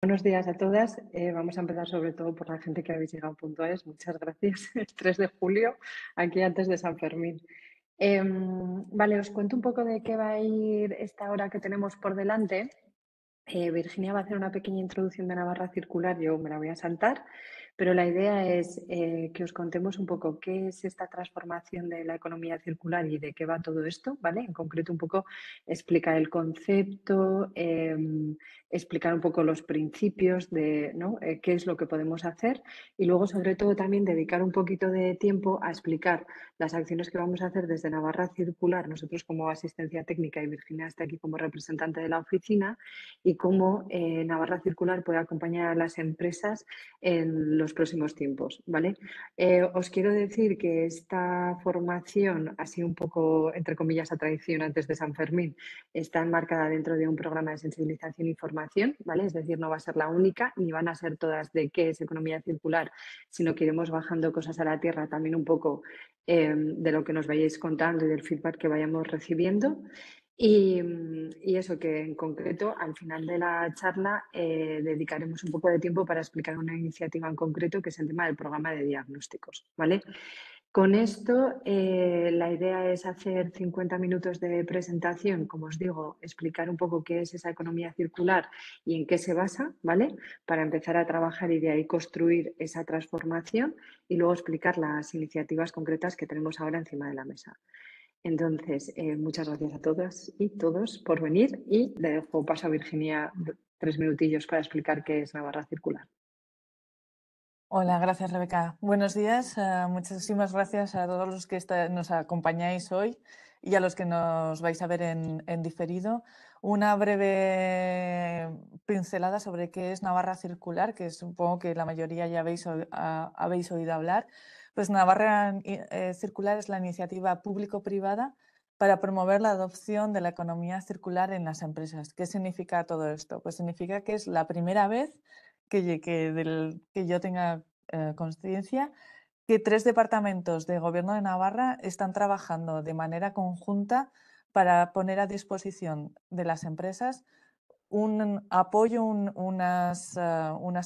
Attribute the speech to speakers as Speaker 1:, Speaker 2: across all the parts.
Speaker 1: Buenos días a todas. Vamos a empezar sobre todo por la gente que habéis llegado puntuales. Muchas gracias. Es 3 de julio, aquí antes de San Fermín. Vale, os cuento un poco de qué va a ir esta hora que tenemos por delante. Virginia va a hacer una pequeña introducción de Navarra Circular, yo me la voy a saltar, pero la idea es que os contemos un poco qué es esta transformación de la economía circular y de qué va todo esto, ¿vale? En concreto, un poco explicar el concepto, explicar un poco los principios de, ¿no? Qué es lo que podemos hacer y luego, sobre todo, también dedicar un poquito de tiempo a explicar las acciones que vamos a hacer desde Navarra Circular, nosotros como asistencia técnica y Virginia está aquí como representante de la oficina y cómo Navarra Circular puede acompañar a las empresas en los próximos tiempos, ¿vale? Os quiero decir que esta formación, así un poco, entre comillas, a traición antes de San Fermín, está enmarcada dentro de un programa de sensibilización y formación, ¿vale? Es decir, no va a ser la única, ni van a ser todas de qué es economía circular, sino que iremos bajando cosas a la tierra también un poco de lo que nos vayáis contando y del feedback que vayamos recibiendo. Y eso que en concreto, al final de la charla, dedicaremos un poco de tiempo para explicar una iniciativa en concreto, que es el tema del programa de diagnósticos, ¿vale? Con esto, la idea es hacer 50 minutos de presentación, como os digo, explicar un poco qué es esa economía circular y en qué se basa, ¿vale? Para empezar a trabajar y de ahí construir esa transformación y luego explicar las iniciativas concretas que tenemos ahora encima de la mesa. Entonces, muchas gracias a todas y todos por venir y le dejo paso a Virginia 3 minutillos para explicar qué es Navarra Circular.
Speaker 2: Hola, gracias Rebeca. Buenos días, muchísimas gracias a todos los que nos acompañáis hoy y a los que nos vais a ver en diferido. Una breve pincelada sobre qué es Navarra Circular, que supongo que la mayoría ya habéis oído hablar. Pues Navarra Circular es la iniciativa público-privada para promover la adopción de la economía circular en las empresas. ¿Qué significa todo esto? Pues significa que es la primera vez que yo tenga consciencia, que 3 departamentos de Gobierno de Navarra están trabajando de manera conjunta para poner a disposición de las empresas un apoyo, unas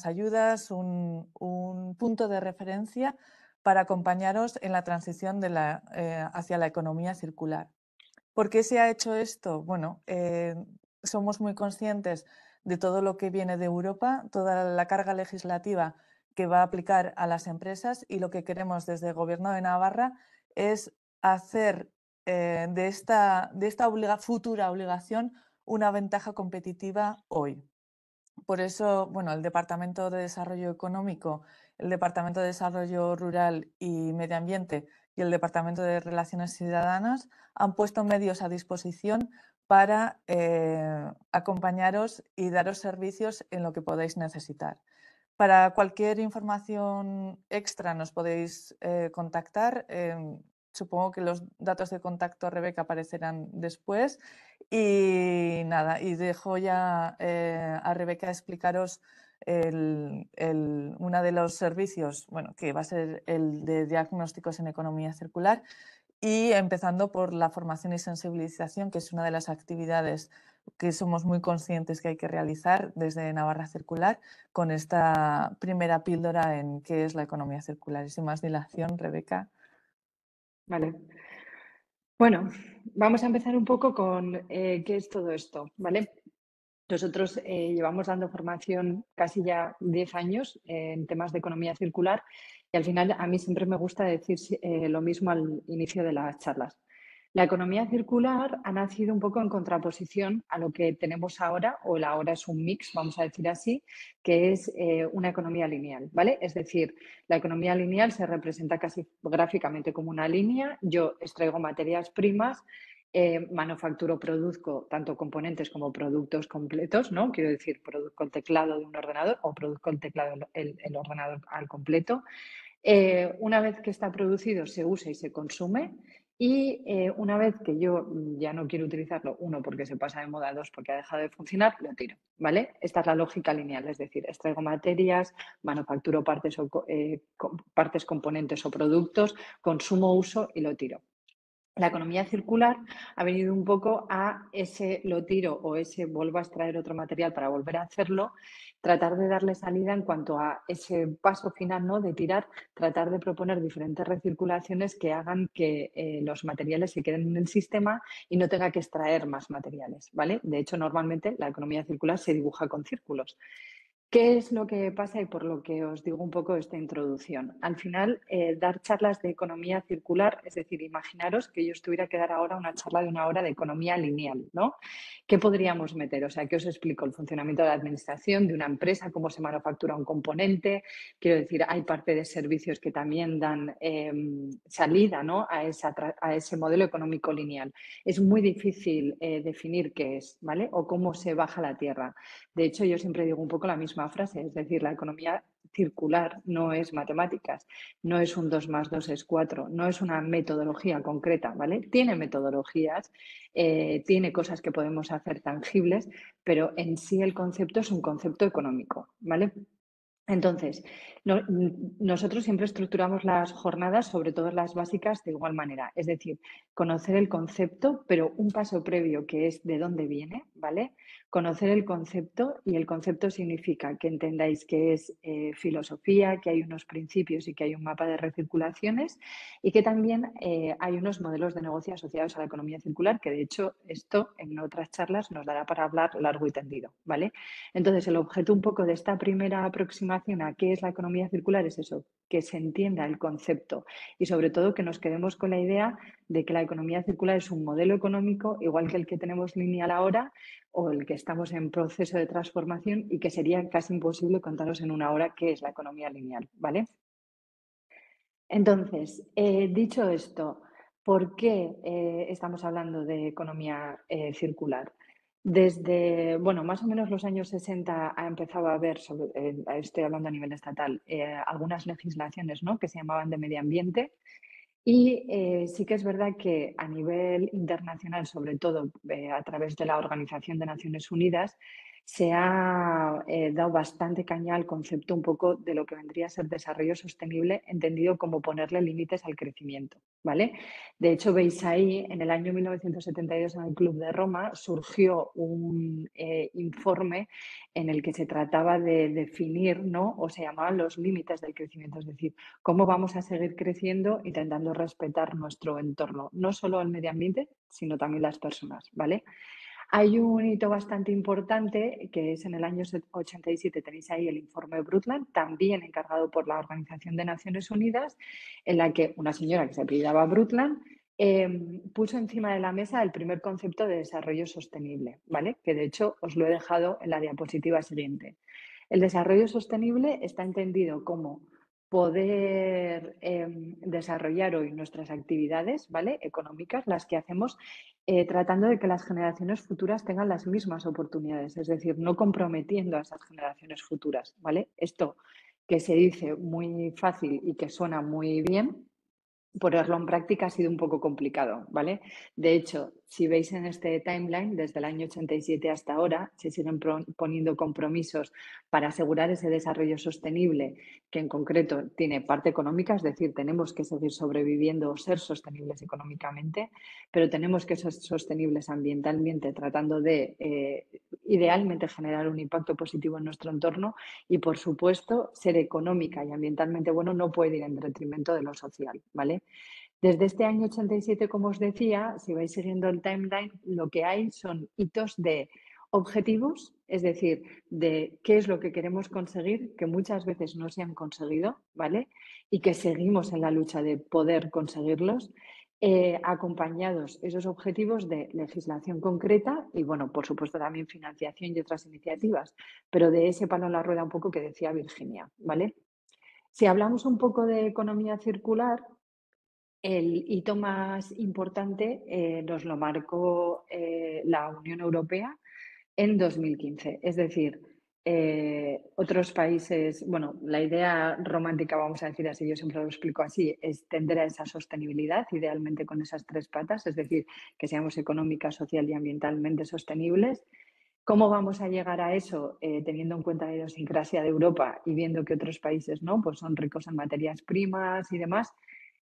Speaker 2: ayudas, un punto de referencia para acompañaros en la transición hacia la economía circular. ¿Por qué se ha hecho esto? Bueno, somos muy conscientes de todo lo que viene de Europa, toda la carga legislativa que va a aplicar a las empresas, y lo que queremos desde el Gobierno de Navarra es hacer de esta futura obligación una ventaja competitiva hoy. Por eso, bueno, el Departamento de Desarrollo Económico, el Departamento de Desarrollo Rural y Medio Ambiente y el Departamento de Relaciones Ciudadanas han puesto medios a disposición para acompañaros y daros servicios en lo que podáis necesitar. Para cualquier información extra nos podéis contactar. Supongo que los datos de contacto, Rebeca, aparecerán después. Y nada, y dejo ya a Rebeca explicaros uno de los servicios, bueno, que va a ser el de diagnósticos en economía circular, y empezando por la formación y sensibilización, que es una de las actividades que somos muy conscientes que hay que realizar desde Navarra Circular, con esta primera píldora en qué es la economía circular. Y sin más dilación, Rebeca.
Speaker 1: Vale. Bueno, vamos a empezar un poco con qué es todo esto, ¿vale? Nosotros llevamos dando formación casi ya 10 años en temas de economía circular y al final a mí siempre me gusta decir lo mismo al inicio de las charlas. La economía circular ha nacido un poco en contraposición a lo que tenemos ahora, o el ahora es un mix, vamos a decir así, que es una economía lineal, ¿vale? Es decir, la economía lineal se representa casi gráficamente como una línea. Yo extraigo materias primas, manufacturo, produzco tanto componentes como productos completos, ¿no? Quiero decir, produzco el teclado de un ordenador o produzco el teclado, el ordenador al completo. Una vez que está producido, se usa y se consume. Y una vez que yo ya no quiero utilizarlo, uno, porque se pasa de moda, dos, porque ha dejado de funcionar, lo tiro, ¿vale? Esta es la lógica lineal, es decir, extraigo materias, manufacturo partes, partes, componentes o productos, consumo, uso y lo tiro. La economía circular ha venido un poco a ese lo tiro o ese vuelvo a extraer otro material para volver a hacerlo, tratar de darle salida en cuanto a ese paso final, ¿no? De tirar, tratar de proponer diferentes recirculaciones que hagan que los materiales se queden en el sistema y no tenga que extraer más materiales, ¿vale? De hecho, normalmente la economía circular se dibuja con círculos. ¿Qué es lo que pasa y por lo que os digo un poco esta introducción? Al final, dar charlas de economía circular, es decir, imaginaros que yo estuviera que dar ahora una charla de una hora de economía lineal, ¿no? ¿Qué podríamos meter? O sea, ¿qué os explico? El funcionamiento de la administración, de una empresa, cómo se manufactura un componente. Quiero decir, hay parte de servicios que también dan salida, ¿no? a ese modelo económico lineal. Es muy difícil definir qué es, ¿vale? O cómo se baja la tierra. De hecho, yo siempre digo un poco la misma frase, es decir, la economía circular no es matemáticas, no es un 2 más 2 es 4, no es una metodología concreta, ¿vale? Tiene metodologías, tiene cosas que podemos hacer tangibles, pero en sí el concepto es un concepto económico, ¿vale? Entonces, nosotros siempre estructuramos las jornadas, sobre todo las básicas, de igual manera. Es decir, conocer el concepto, pero un paso previo que es de dónde viene, ¿vale? Conocer el concepto y el concepto significa que entendáis que es filosofía, que hay unos principios y que hay un mapa de recirculaciones y que también hay unos modelos de negocio asociados a la economía circular, que de hecho esto en otras charlas nos dará para hablar largo y tendido, ¿vale? Entonces, el objeto un poco de esta primera aproximación a qué es la economía circular es eso, que se entienda el concepto y sobre todo que nos quedemos con la idea de que la economía circular es un modelo económico igual que el que tenemos lineal ahora o el que estamos en proceso de transformación y que sería casi imposible contaros en una hora qué es la economía lineal, ¿vale? Entonces, dicho esto, ¿por qué estamos hablando de economía circular? Desde, bueno, más o menos los años 60 ha empezado a haber, estoy hablando a nivel estatal, algunas legislaciones, ¿no? Que se llamaban de medio ambiente y sí que es verdad que a nivel internacional, sobre todo a través de la Organización de Naciones Unidas, se ha dado bastante caña al concepto un poco de lo que vendría a ser desarrollo sostenible, entendido como ponerle límites al crecimiento, ¿vale? De hecho, veis ahí, en el año 1972 en el Club de Roma surgió un informe en el que se trataba de definir, ¿no? O se llamaban los límites del crecimiento, es decir, cómo vamos a seguir creciendo intentando respetar nuestro entorno, no solo el medio ambiente, sino también las personas, ¿vale? Hay un hito bastante importante que es en el año 87, tenéis ahí el informe de Brundtland, también encargado por la Organización de Naciones Unidas, en la que una señora que se apellidaba Brundtland puso encima de la mesa el primer concepto de desarrollo sostenible, ¿vale? Que de hecho os lo he dejado en la diapositiva siguiente. El desarrollo sostenible está entendido como poder desarrollar hoy nuestras actividades, ¿vale? Económicas, las que hacemos, tratando de que las generaciones futuras tengan las mismas oportunidades, es decir, no comprometiendo a esas generaciones futuras, ¿vale? Esto que se dice muy fácil y que suena muy bien, ponerlo en práctica ha sido un poco complicado, ¿vale? De hecho, si veis en este timeline, desde el año 87 hasta ahora, se siguen poniendo compromisos para asegurar ese desarrollo sostenible, que en concreto tiene parte económica, es decir, tenemos que seguir sobreviviendo o ser sostenibles económicamente, pero tenemos que ser sostenibles ambientalmente, tratando de, idealmente, generar un impacto positivo en nuestro entorno y, por supuesto, ser económica y ambientalmente bueno no puede ir en detrimento de lo social, ¿vale? Desde este año 87, como os decía, si vais siguiendo el timeline, lo que hay son hitos de objetivos, es decir, de qué es lo que queremos conseguir, que muchas veces no se han conseguido, ¿vale? Y que seguimos en la lucha de poder conseguirlos, acompañados esos objetivos de legislación concreta y, bueno, por supuesto también financiación y otras iniciativas, pero de ese palo en la rueda un poco que decía Virginia, ¿vale? Si hablamos un poco de economía circular, el hito más importante nos lo marcó la Unión Europea en 2015. Es decir, otros países, bueno, la idea romántica, vamos a decir así, yo siempre lo explico así, es tender a esa sostenibilidad, idealmente con esas tres patas, es decir, que seamos económica, social y ambientalmente sostenibles. ¿Cómo vamos a llegar a eso teniendo en cuenta la idiosincrasia de Europa y viendo que otros países no, pues son ricos en materias primas y demás?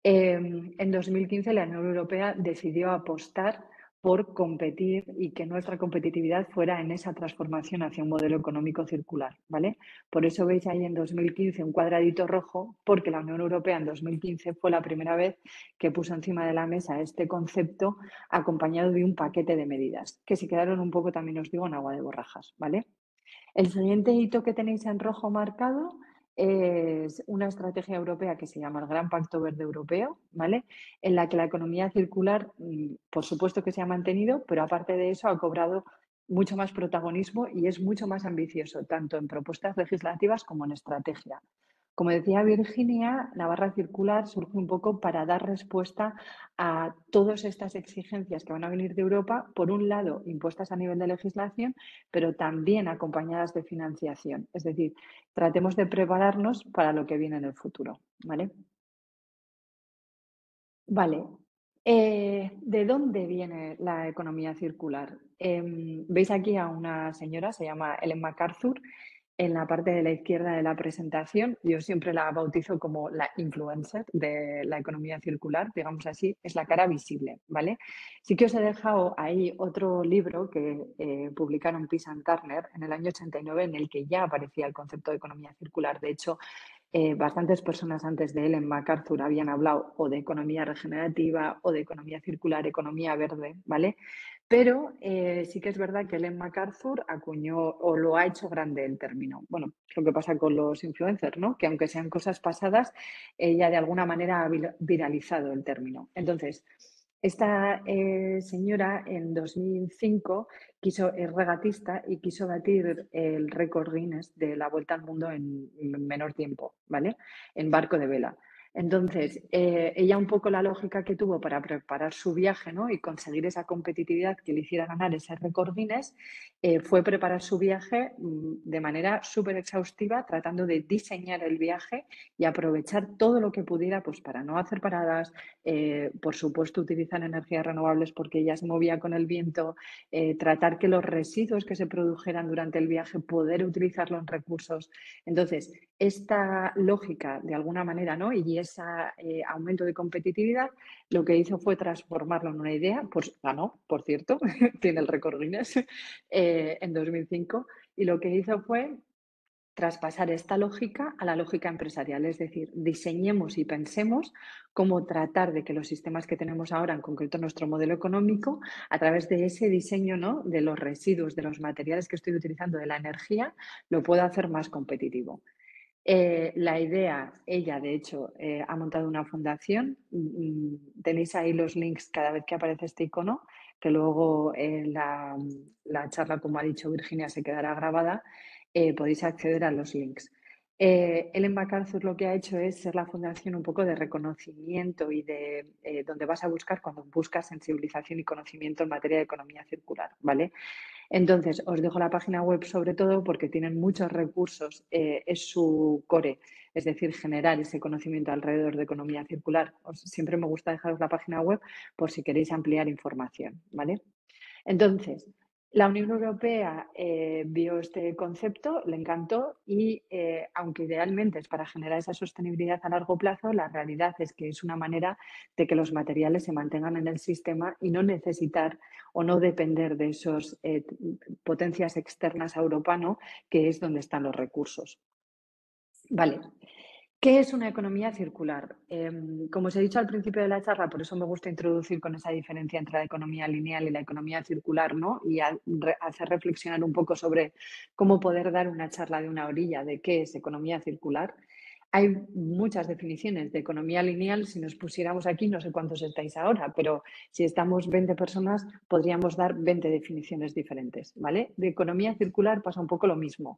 Speaker 1: En 2015 la Unión Europea decidió apostar por competir y que nuestra competitividad fuera en esa transformación hacia un modelo económico circular, ¿vale? Por eso veis ahí en 2015 un cuadradito rojo, porque la Unión Europea en 2015 fue la primera vez que puso encima de la mesa este concepto acompañado de un paquete de medidas, que se quedaron un poco, también os digo, en agua de borrajas, ¿vale? El siguiente hito que tenéis en rojo marcado es una estrategia europea que se llama el Gran Pacto Verde Europeo, ¿vale? En la que la economía circular, por supuesto que se ha mantenido, pero aparte de eso ha cobrado mucho más protagonismo y es mucho más ambicioso, tanto en propuestas legislativas como en estrategia. Como decía Virginia, la barra circular surge un poco para dar respuesta a todas estas exigencias que van a venir de Europa, por un lado, impuestas a nivel de legislación, pero también acompañadas de financiación. Es decir, tratemos de prepararnos para lo que viene en el futuro, ¿vale? Vale. ¿De dónde viene la economía circular? Veis aquí a una señora, se llama Ellen MacArthur, en la parte de la izquierda de la presentación. Yo siempre la bautizo como la influencer de la economía circular, digamos así, es la cara visible, ¿vale? Sí que os he dejado ahí otro libro que publicaron Pease and Turner en el año 89, en el que ya aparecía el concepto de economía circular. De hecho, bastantes personas antes de él en MacArthur habían hablado o de economía regenerativa o de economía circular, economía verde, ¿vale? Pero sí que es verdad que Ellen MacArthur acuñó o lo ha hecho grande el término. Bueno, es lo que pasa con los influencers, ¿no? Que aunque sean cosas pasadas, ella de alguna manera ha viralizado el término. Entonces, esta señora en 2005 es regatista y quiso batir el récord Guinness de la vuelta al mundo en menor tiempo, ¿vale? En barco de vela. Entonces, ella un poco la lógica que tuvo para preparar su viaje, ¿no? Y conseguir esa competitividad que le hiciera ganar ese récord Guinness, fue preparar su viaje de manera súper exhaustiva, tratando de diseñar el viaje y aprovechar todo lo que pudiera, pues para no hacer paradas, por supuesto utilizar energías renovables porque ella se movía con el viento, tratar que los residuos que se produjeran durante el viaje, poder utilizarlo en recursos. Entonces, esta lógica, de alguna manera, ¿no? Y ese aumento de competitividad, lo que hizo fue transformarlo en una idea, pues ganó, por cierto, tiene el récord Guinness, en 2005, y lo que hizo fue traspasar esta lógica a la lógica empresarial, es decir, diseñemos y pensemos cómo tratar de que los sistemas que tenemos ahora, en concreto nuestro modelo económico, a través de ese diseño, ¿no? De los residuos, de los materiales que estoy utilizando, de la energía, lo pueda hacer más competitivo. La idea, ella de hecho ha montado una fundación, tenéis ahí los links cada vez que aparece este icono, que luego la charla, como ha dicho Virginia, se quedará grabada, podéis acceder a los links. Ellen MacArthur lo que ha hecho es ser la fundación un poco de reconocimiento y de donde vas a buscar cuando buscas sensibilización y conocimiento en materia de economía circular, ¿vale? Entonces, os dejo la página web sobre todo porque tienen muchos recursos, es su core, es decir, generar ese conocimiento alrededor de economía circular. Siempre me gusta dejaros la página web por si queréis ampliar información, ¿vale? Entonces, la Unión Europea vio este concepto, le encantó y aunque idealmente es para generar esa sostenibilidad a largo plazo, la realidad es que es una manera de que los materiales se mantengan en el sistema y no necesitar o no depender de esas potencias externas a Europa, ¿no? Que es donde están los recursos. Vale. ¿Qué es una economía circular? Como os he dicho al principio de la charla, por eso me gusta introducir con esa diferencia entre la economía lineal y la economía circular, ¿no? Y hacer reflexionar un poco sobre cómo poder dar una charla de una orilla de qué es economía circular. Hay muchas definiciones de economía lineal. Si nos pusiéramos aquí, no sé cuántos estáis ahora, pero si estamos 20 personas, podríamos dar 20 definiciones diferentes, ¿vale? De economía circular pasa un poco lo mismo.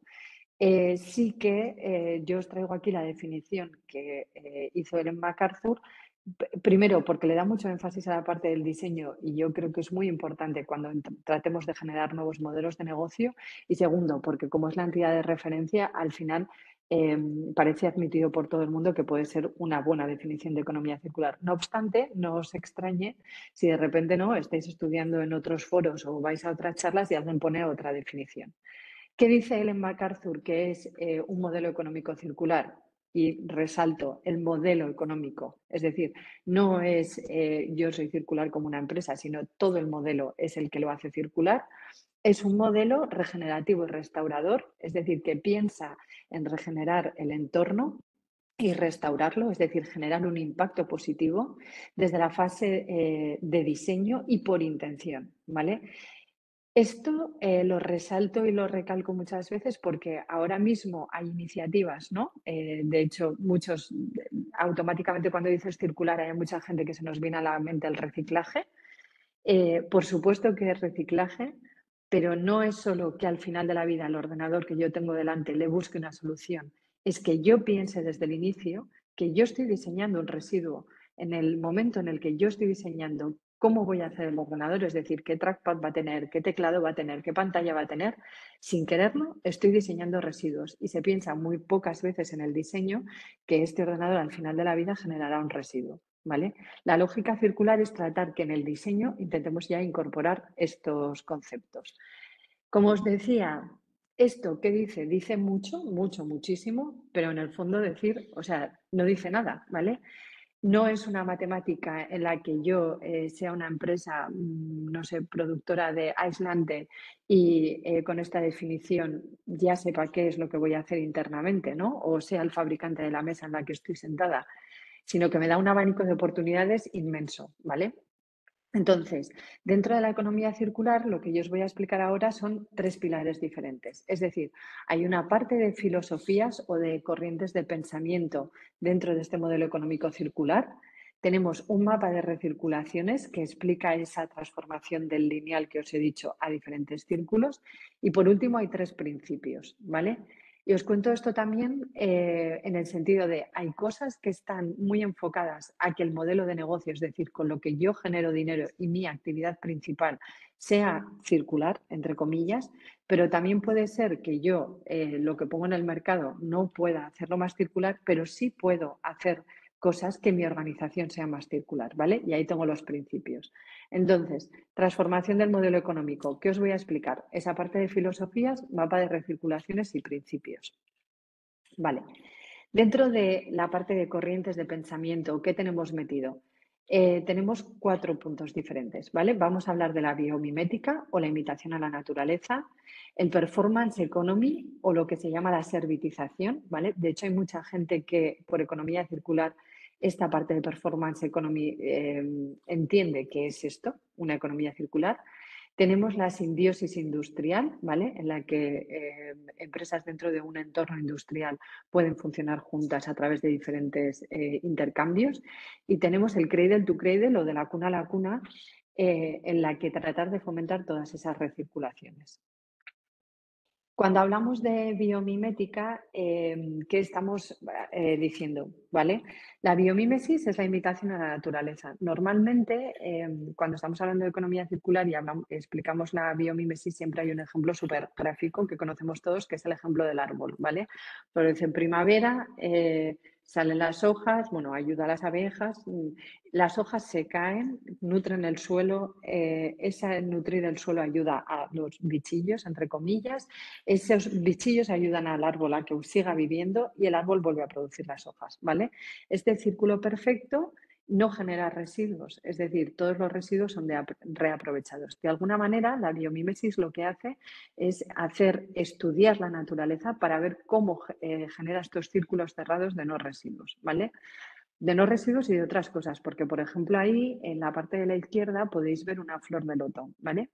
Speaker 1: Sí que yo os traigo aquí la definición que hizo Ellen MacArthur, primero porque le da mucho énfasis a la parte del diseño y yo creo que es muy importante cuando tratemos de generar nuevos modelos de negocio, y segundo porque como es la entidad de referencia, al final parece admitido por todo el mundo que puede ser una buena definición de economía circular. No obstante, no os extrañe si de repente no estáis estudiando en otros foros o vais a otras charlas y alguien pone otra definición. ¿Qué dice Ellen MacArthur que es un modelo económico circular? y resalto el modelo económico, es decir, no es yo soy circular como una empresa, sino todo el modelo es el que lo hace circular. Es un modelo regenerativo y restaurador, es decir, que piensa en regenerar el entorno y restaurarlo, es decir, generar un impacto positivo desde la fase de diseño y por intención, ¿vale? Esto lo resalto y lo recalco muchas veces porque ahora mismo hay iniciativas, ¿no? De hecho, automáticamente cuando dices circular hay mucha gente que se nos viene a la mente el reciclaje. Por supuesto que es reciclaje, pero no es solo que al final de la vida el ordenador que yo tengo delante le busque una solución, es que yo piense desde el inicio que yo estoy diseñando un residuo en el momento en el que yo estoy diseñando cómo voy a hacer el ordenador, es decir, qué trackpad va a tener, qué teclado va a tener, qué pantalla va a tener, sin quererlo estoy diseñando residuos y se piensa muy pocas veces en el diseño que este ordenador al final de la vida generará un residuo, ¿vale? La lógica circular es tratar que en el diseño intentemos ya incorporar estos conceptos. Como os decía, esto que dice, dice mucho, mucho, muchísimo, pero en el fondo decir, o sea, no dice nada, ¿vale? No es una matemática en la que yo sea una empresa, no sé, productora de aislante y con esta definición ya sepa qué es lo que voy a hacer internamente, ¿no? O sea el fabricante de la mesa en la que estoy sentada, sino que me da un abanico de oportunidades inmenso, ¿vale? Entonces, dentro de la economía circular, lo que yo os voy a explicar ahora son tres pilares diferentes. Es decir, hay una parte de filosofías o de corrientes de pensamiento dentro de este modelo económico circular. Tenemos un mapa de recirculaciones que explica esa transformación del lineal que os he dicho a diferentes círculos. Y por último, hay tres principios, ¿vale? Y os cuento esto también en el sentido de hay cosas que están muy enfocadas a que el modelo de negocio, es decir, con lo que yo genero dinero y mi actividad principal sea circular, entre comillas, pero también puede ser que yo lo que pongo en el mercado no pueda hacerlo más circular, pero sí puedo hacer cosas que mi organización sea más circular, ¿vale? Y ahí tengo los principios. Entonces, transformación del modelo económico. ¿Qué os voy a explicar? Esa parte de filosofías, mapa de recirculaciones y principios. Vale. Dentro de la parte de corrientes de pensamiento, ¿qué tenemos metido? Tenemos 4 puntos diferentes, ¿vale? Vamos a hablar de la biomimética o la imitación a la naturaleza, el performance economy o lo que se llama la servitización, ¿vale? De hecho, hay mucha gente que por economía circular esta parte de performance economy entiende que es esto, una economía circular. Tenemos la simbiosis industrial, ¿vale? En la que empresas dentro de un entorno industrial pueden funcionar juntas a través de diferentes intercambios. Y tenemos el cradle to cradle o de la cuna a la cuna, en la que tratar de fomentar todas esas recirculaciones. Cuando hablamos de biomimética, ¿qué estamos diciendo? ¿Vale? La biomímesis es la imitación a la naturaleza. Normalmente, cuando estamos hablando de economía circular y explicamos la biomímesis, siempre hay un ejemplo súper gráfico que conocemos todos, que es el ejemplo del árbol, ¿vale? Florece en primavera, salen las hojas, bueno, ayuda a las abejas, las hojas se caen, nutren el suelo, ese nutrir el suelo ayuda a los bichillos, entre comillas, esos bichillos ayudan al árbol a que siga viviendo y el árbol vuelve a producir las hojas, ¿vale? Este círculo perfecto no genera residuos, es decir, todos los residuos son reaprovechados. De alguna manera, la biomímesis lo que hace es estudiar la naturaleza para ver cómo genera estos círculos cerrados de no residuos, ¿vale? De no residuos y de otras cosas, porque, por ejemplo, ahí en la parte de la izquierda podéis ver una flor de loto, ¿vale?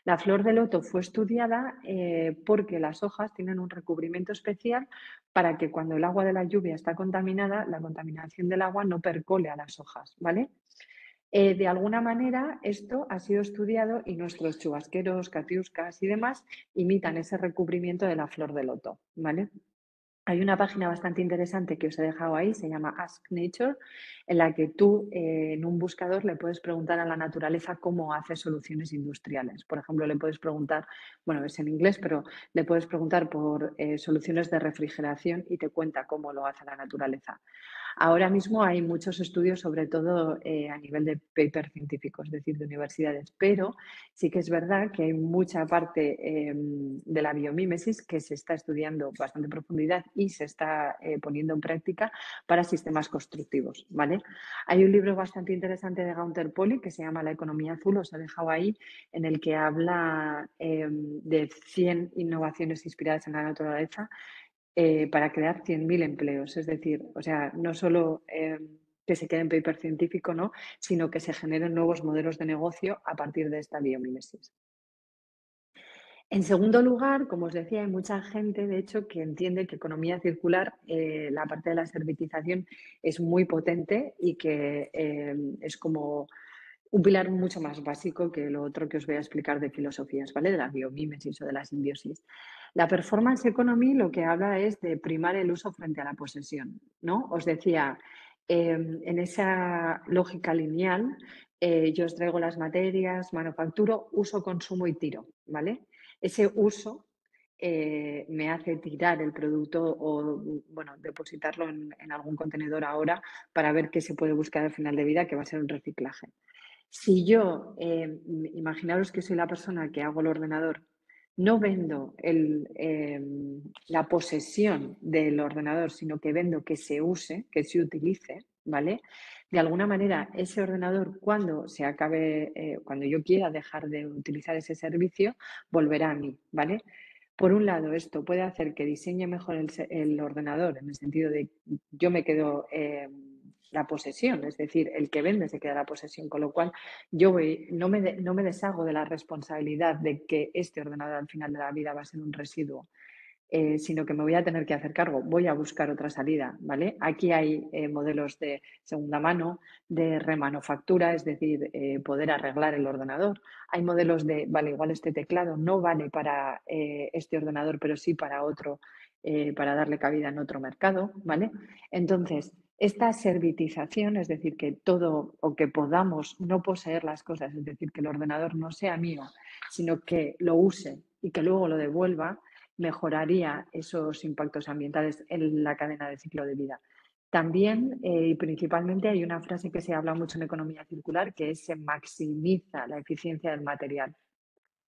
Speaker 1: La flor de loto fue estudiada porque las hojas tienen un recubrimiento especial para que cuando el agua de la lluvia está contaminada, la contaminación del agua no percole a las hojas, ¿vale? De alguna manera, esto ha sido estudiado y nuestros chubasqueros, catiuscas y demás imitan ese recubrimiento de la flor de loto, ¿vale? Hay una página bastante interesante que os he dejado ahí, se llama Ask Nature, en la que tú en un buscador le puedes preguntar a la naturaleza cómo hace soluciones industriales. Por ejemplo, le puedes preguntar, bueno, es en inglés, pero le puedes preguntar por soluciones de refrigeración y te cuenta cómo lo hace la naturaleza. Ahora mismo hay muchos estudios, sobre todo a nivel de paper científico, es decir, de universidades, pero sí que es verdad que hay mucha parte de la biomímesis que se está estudiando bastante en profundidad y se está poniendo en práctica para sistemas constructivos, ¿vale? Hay un libro bastante interesante de Gaunter Polly que se llama La economía azul, os he dejado ahí, en el que habla de 100 innovaciones inspiradas en la naturaleza para crear 100.000 empleos. Es decir, o sea, no solo que se quede en paper científico, ¿no? Sino que se generen nuevos modelos de negocio a partir de esta biomímesis. En segundo lugar, como os decía, hay mucha gente, de hecho, que entiende que economía circular, la parte de la servitización es muy potente y que es como un pilar mucho más básico que lo otro que os voy a explicar de filosofías, ¿vale? De la biomímesis o de la simbiosis. La performance economy lo que habla es de primar el uso frente a la posesión, ¿no? Os decía, en esa lógica lineal, yo os traigo las materias, manufacturo, uso, consumo y tiro, ¿vale? Ese uso me hace tirar el producto o, bueno, depositarlo en algún contenedor ahora para ver qué se puede buscar al final de vida, que va a ser un reciclaje. Si yo, imaginaros que soy la persona que hago el ordenador, no vendo la posesión del ordenador, sino que vendo que se use, que se utilice, ¿vale? De alguna manera, ese ordenador, cuando se acabe, cuando yo quiera dejar de utilizar ese servicio, volverá a mí, ¿vale? Por un lado, esto puede hacer que diseñe mejor el ordenador, en el sentido de yo me quedo la posesión, es decir, el que vende se queda la posesión, con lo cual no me deshago de la responsabilidad de que este ordenador al final de la vida va a ser un residuo, sino que me voy a tener que hacer cargo, voy a buscar otra salida, ¿vale? Aquí hay modelos de segunda mano, de remanufactura, es decir, poder arreglar el ordenador. Hay modelos de, vale, igual este teclado no vale para este ordenador, pero sí para otro, para darle cabida en otro mercado, ¿vale? Entonces, esta servitización, es decir, que todo o que podamos no poseer las cosas, es decir, que el ordenador no sea mío, sino que lo use y que luego lo devuelva, mejoraría esos impactos ambientales en la cadena de ciclo de vida. También y principalmente hay una frase que se habla mucho en economía circular, que es se maximiza la eficiencia del material.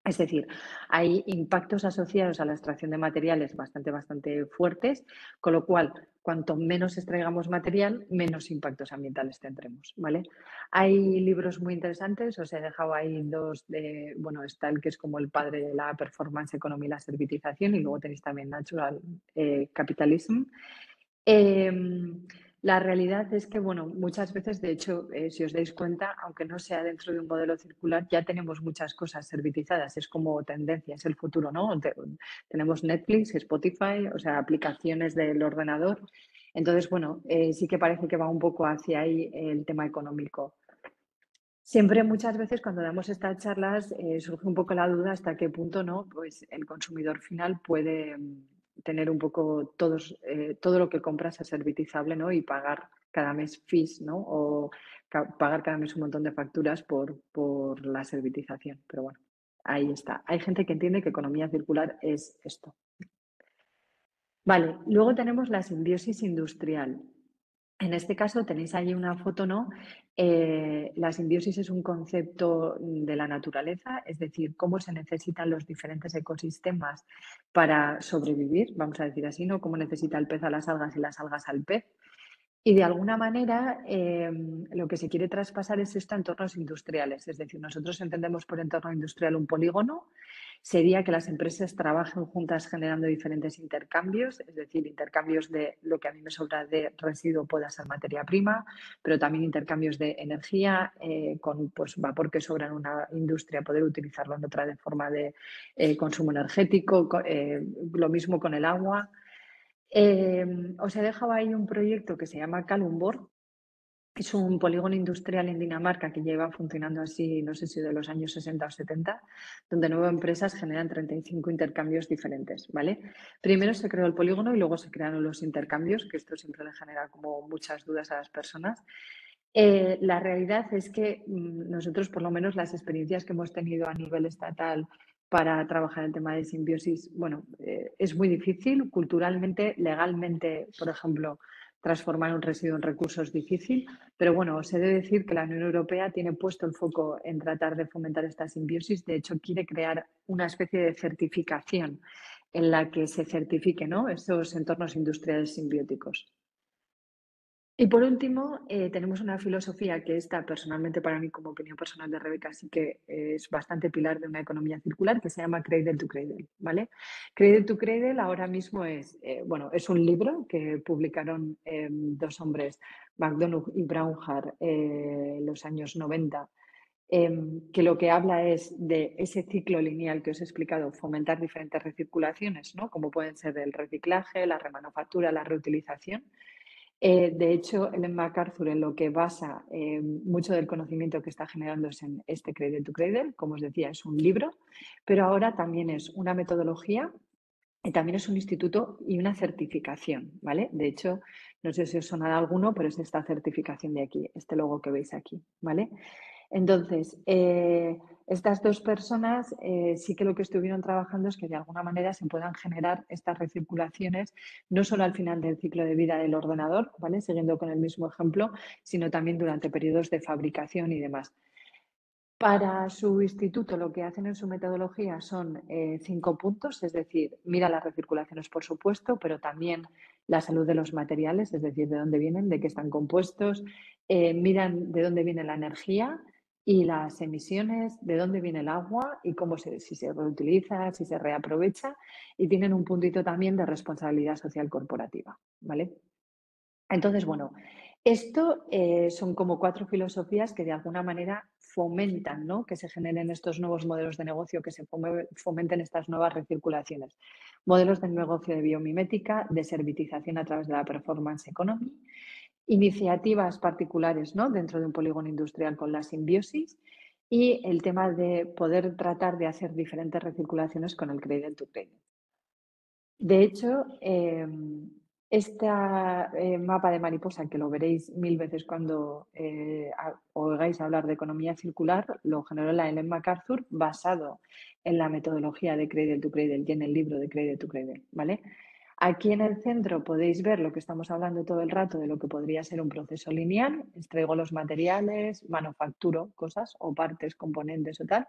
Speaker 1: Es decir, hay impactos asociados a la extracción de materiales bastante fuertes, con lo cual, cuanto menos extraigamos material, menos impactos ambientales tendremos, ¿vale? Hay libros muy interesantes, os he dejado ahí dos de, bueno, está el que es como el padre de la performance economy y la servitización, y luego tenéis también Natural Capitalism. La realidad es que, bueno, muchas veces, de hecho, si os dais cuenta, aunque no sea dentro de un modelo circular, ya tenemos muchas cosas servitizadas, es como tendencia, es el futuro, ¿no? Tenemos Netflix, Spotify, o sea, aplicaciones del ordenador. Entonces, bueno, sí que parece que va un poco hacia ahí el tema económico. Siempre, muchas veces, cuando damos estas charlas, surge un poco la duda hasta qué punto, ¿no? Pues el consumidor final puede tener un poco todo lo que compra ser servitizable, ¿no? Y pagar cada mes fees, ¿no? O pagar cada mes un montón de facturas por la servitización. Pero bueno, ahí está. Hay gente que entiende que economía circular es esto. Vale, luego tenemos la simbiosis industrial. En este caso tenéis ahí una foto, ¿no? La simbiosis es un concepto de la naturaleza, es decir, cómo se necesitan los diferentes ecosistemas para sobrevivir, vamos a decir así, ¿no? Cómo necesita el pez a las algas y las algas al pez. Y de alguna manera lo que se quiere traspasar es esto a entornos industriales, es decir, nosotros entendemos por entorno industrial un polígono, sería que las empresas trabajen juntas generando diferentes intercambios, es decir, intercambios de lo que a mí me sobra de residuo pueda ser materia prima, pero también intercambios de energía con pues, vapor que sobra en una industria, poder utilizarlo en otra de forma de consumo energético, lo mismo con el agua. Os he dejado ahí un proyecto que se llama Kalundborg. Es un polígono industrial en Dinamarca que lleva funcionando así, no sé si de los años 60 o 70, donde 9 empresas generan 35 intercambios diferentes, ¿vale? Primero se creó el polígono y luego se crearon los intercambios, que esto siempre le genera como muchas dudas a las personas. La realidad es que nosotros, por lo menos las experiencias que hemos tenido a nivel estatal para trabajar el tema de simbiosis, bueno, es muy difícil culturalmente, legalmente, por ejemplo, transformar un residuo en recurso es difícil, pero bueno, os he de decir que la Unión Europea tiene puesto el foco en tratar de fomentar esta simbiosis. De hecho, quiere crear una especie de certificación en la que se certifiquen, ¿no?, esos entornos industriales simbióticos. Y por último, tenemos una filosofía que esta personalmente para mí, como opinión personal de Rebeca, sí que es bastante pilar de una economía circular, que se llama Cradle to Cradle, ¿vale? Cradle to Cradle ahora mismo es, bueno, es un libro que publicaron dos hombres, McDonough y Braunhart, en los años 90, que lo que habla es de ese ciclo lineal que os he explicado, fomentar diferentes recirculaciones, ¿no?, como pueden ser el reciclaje, la remanufactura, la reutilización. De hecho, Ellen MacArthur en lo que basa mucho del conocimiento que está generando es en este Cradle to Cradle, como os decía, es un libro, pero ahora también es una metodología y también es un instituto y una certificación, ¿vale? De hecho, no sé si os sonará alguno, pero es esta certificación de aquí, este logo que veis aquí, ¿vale? Entonces, estas dos personas sí que lo que estuvieron trabajando es que de alguna manera se puedan generar estas recirculaciones, no solo al final del ciclo de vida del ordenador, ¿vale?, siguiendo con el mismo ejemplo, sino también durante periodos de fabricación y demás. Para su instituto lo que hacen en su metodología son 5 puntos, es decir, mira las recirculaciones por supuesto, pero también la salud de los materiales, es decir, de dónde vienen, de qué están compuestos, miran de dónde viene la energía y las emisiones, de dónde viene el agua y si se reutiliza, si se reaprovecha, y tienen un puntito también de responsabilidad social corporativa, ¿vale? Entonces, bueno, esto son como 4 filosofías que de alguna manera fomentan, ¿no?, que se generen estos nuevos modelos de negocio, que se fomenten estas nuevas recirculaciones. Modelos de negocio de biomimética, de servitización a través de la performance economy, iniciativas particulares, ¿no?, dentro de un polígono industrial con la simbiosis y el tema de poder tratar de hacer diferentes recirculaciones con el cradle to cradle. De hecho, este mapa de mariposa, que lo veréis 1000 veces cuando oigáis hablar de economía circular, lo generó la Ellen MacArthur basado en la metodología de Cradle to Cradle y en el libro de Cradle to Cradle, ¿vale? Aquí en el centro podéis ver lo que estamos hablando todo el rato de lo que podría ser un proceso lineal. Extraigo los materiales, manufacturo cosas o partes, componentes o tal.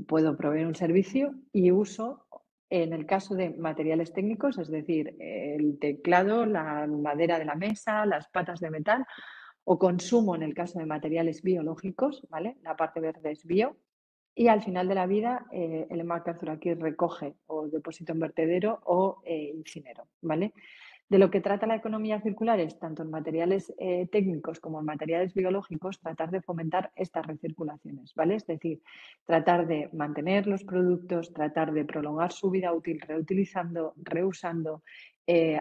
Speaker 1: Puedo proveer un servicio y uso, en el caso de materiales técnicos, es decir, el teclado, la madera de la mesa, las patas de metal, o consumo en el caso de materiales biológicos, ¿vale? La parte verde es bio. Y al final de la vida, el MacArthur aquí recoge o deposito en vertedero o incinero, ¿vale? De lo que trata la economía circular es, tanto en materiales técnicos como en materiales biológicos, tratar de fomentar estas recirculaciones, ¿vale? Es decir, tratar de mantener los productos, tratar de prolongar su vida útil reutilizando, reusando,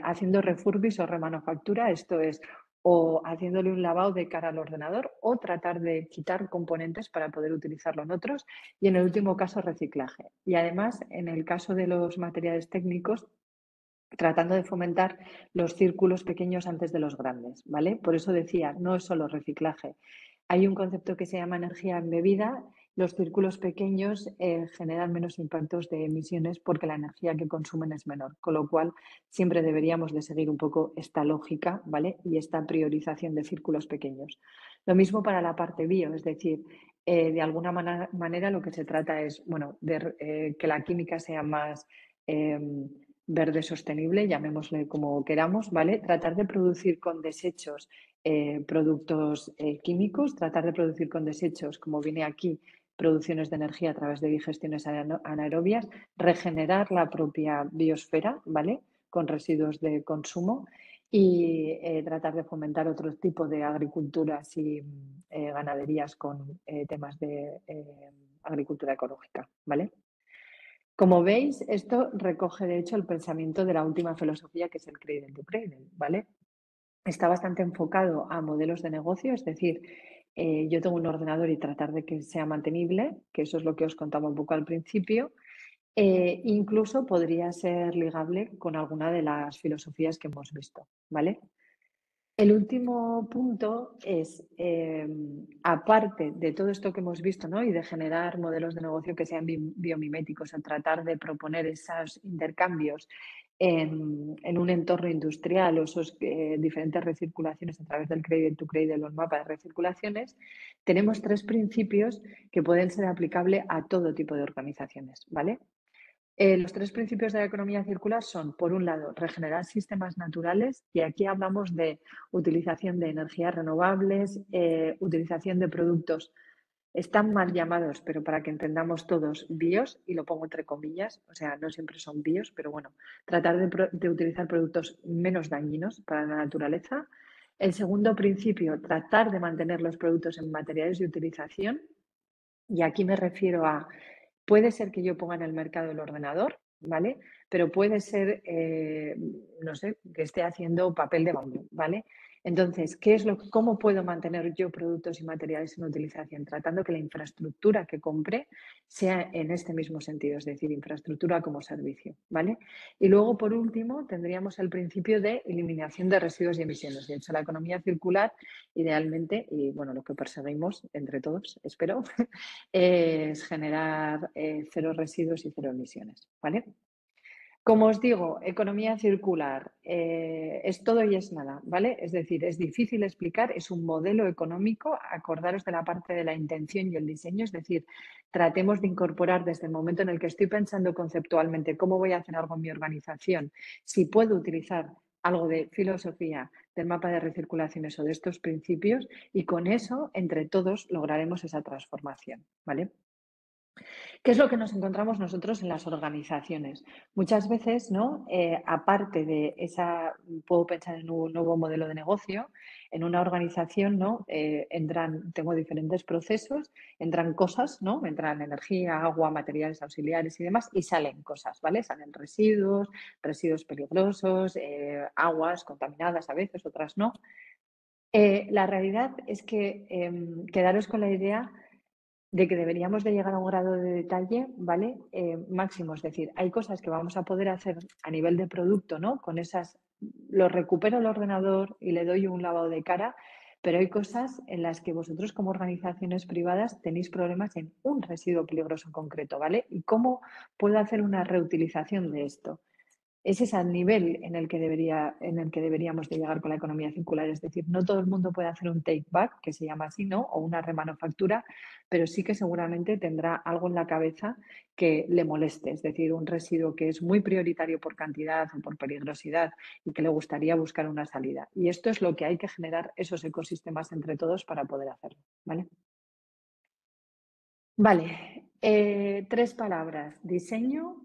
Speaker 1: haciendo refurbish o remanufactura, esto es, o haciéndole un lavado de cara al ordenador o tratar de quitar componentes para poder utilizarlo en otros y en el último caso reciclaje. Y además, en el caso de los materiales técnicos, tratando de fomentar los círculos pequeños antes de los grandes, ¿vale? Por eso decía, no es solo reciclaje. Hay un concepto que se llama energía embebida. Los círculos pequeños generan menos impactos de emisiones porque la energía que consumen es menor, con lo cual siempre deberíamos de seguir un poco esta lógica, ¿vale? Y esta priorización de círculos pequeños. Lo mismo para la parte bio, es decir, de alguna manera lo que se trata es, bueno, de que la química sea más verde sostenible, llamémosle como queramos, ¿vale? Tratar de producir con desechos productos químicos, tratar de producir con desechos, como viene aquí, producciones de energía a través de digestiones anaerobias, regenerar la propia biosfera, ¿vale?, con residuos de consumo y tratar de fomentar otro tipo de agriculturas y ganaderías con temas de agricultura ecológica, ¿vale? Como veis, esto recoge de hecho el pensamiento de la última filosofía, que es el Cradle to Cradle, ¿vale? Está bastante enfocado a modelos de negocio, es decir, yo tengo un ordenador y tratar de que sea mantenible, que eso es lo que os contaba un poco al principio. Incluso podría ser ligable con alguna de las filosofías que hemos visto, ¿vale? El último punto es, aparte de todo esto que hemos visto, ¿no?, y de generar modelos de negocio que sean biomiméticos, el tratar de proponer esos intercambios en un entorno industrial o esos diferentes recirculaciones a través del Cradle to Cradle o el mapa de recirculaciones, tenemos 3 principios que pueden ser aplicables a todo tipo de organizaciones, ¿vale? Los 3 principios de la economía circular son, por un lado, regenerar sistemas naturales, y aquí hablamos de utilización de energías renovables, utilización de productos, están mal llamados, pero para que entendamos todos, bios, y lo pongo entre comillas, o sea, no siempre son bios, pero bueno, tratar de utilizar productos menos dañinos para la naturaleza. El segundo principio, tratar de mantener los productos en materiales de utilización, y aquí me refiero a, puede ser que yo ponga en el mercado el ordenador, ¿vale? Pero puede ser, no sé, que esté haciendo papel de baño, ¿vale? Entonces, ¿cómo puedo mantener yo productos y materiales en utilización? Tratando que la infraestructura que compre sea en este mismo sentido, es decir, infraestructura como servicio, ¿vale? Y luego, por último, tendríamos el principio de eliminación de residuos y emisiones. De hecho, la economía circular, idealmente, y bueno, lo que perseguimos entre todos, espero, es generar 0 residuos y 0 emisiones, ¿vale? Como os digo, economía circular es todo y es nada, ¿vale? Es decir, es difícil explicar, es un modelo económico, acordaros de la parte de la intención y el diseño, es decir, tratemos de incorporar desde el momento en el que estoy pensando conceptualmente cómo voy a hacer algo en mi organización, si puedo utilizar algo de filosofía, del mapa de recirculaciones o de estos principios, y con eso, entre todos, lograremos esa transformación, ¿vale? ¿Qué es lo que nos encontramos nosotros en las organizaciones? Muchas veces, ¿no? Aparte de esa, puedo pensar en un nuevo modelo de negocio, en una organización, ¿no? Tengo diferentes procesos, entran cosas, ¿no? Entran energía, agua, materiales auxiliares y demás, y salen cosas, ¿vale? Salen residuos, residuos peligrosos, aguas contaminadas a veces, otras no. La realidad es que quedaros con la idea de que deberíamos de llegar a un grado de detalle, ¿vale? Máximo, es decir, hay cosas que vamos a poder hacer a nivel de producto, ¿no? Con esas, lo recupero el ordenador y le doy un lavado de cara, pero hay cosas en las que vosotros como organizaciones privadas tenéis problemas en un residuo peligroso en concreto, ¿vale? ¿Y cómo puedo hacer una reutilización de esto? Ese es el nivel en el que deberíamos de llegar con la economía circular. Es decir, no todo el mundo puede hacer un take back, que se llama así, ¿no? O una remanufactura, pero sí que seguramente tendrá algo en la cabeza que le moleste. Es decir, un residuo que es muy prioritario por cantidad o por peligrosidad y que le gustaría buscar una salida. Y esto es lo que hay que generar, esos ecosistemas entre todos para poder hacerlo, ¿vale? Vale, 3 palabras: diseño,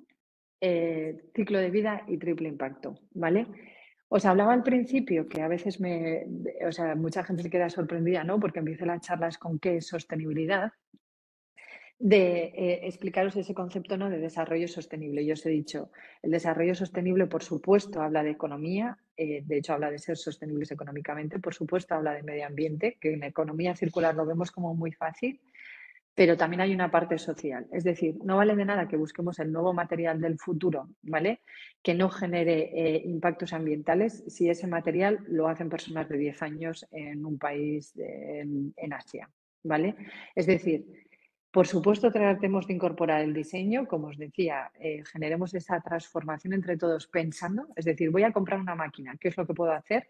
Speaker 1: ciclo de vida y triple impacto, ¿vale? Os hablaba al principio que a veces o sea, mucha gente se queda sorprendida, ¿no? Porque empiezo las charlas con qué es sostenibilidad, de explicaros ese concepto, ¿no? De desarrollo sostenible. Yo os he dicho, el desarrollo sostenible, por supuesto, habla de economía, de hecho habla de ser sostenibles económicamente, por supuesto habla de medio ambiente, que en la economía circular lo vemos como muy fácil, pero también hay una parte social. Es decir, no vale de nada que busquemos el nuevo material del futuro, ¿vale? Que no genere impactos ambientales si ese material lo hacen personas de 10 años en un país en Asia, ¿vale? Es decir, por supuesto, tratemos de incorporar el diseño, como os decía, generemos esa transformación entre todos pensando, es decir, voy a comprar una máquina, ¿qué es lo que puedo hacer?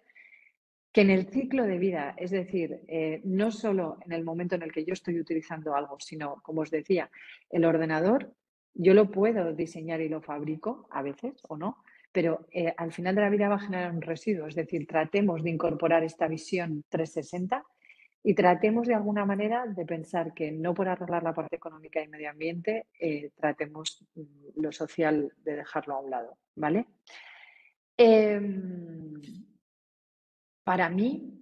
Speaker 1: Que en el ciclo de vida, es decir, no solo en el momento en el que yo estoy utilizando algo, sino, como os decía, el ordenador, yo lo puedo diseñar y lo fabrico a veces o no, pero al final de la vida va a generar un residuo. Es decir, tratemos de incorporar esta visión 360 y tratemos de alguna manera de pensar que no por arreglar la parte económica y medio ambiente, tratemos lo social de dejarlo a un lado, ¿vale? Em, para mí,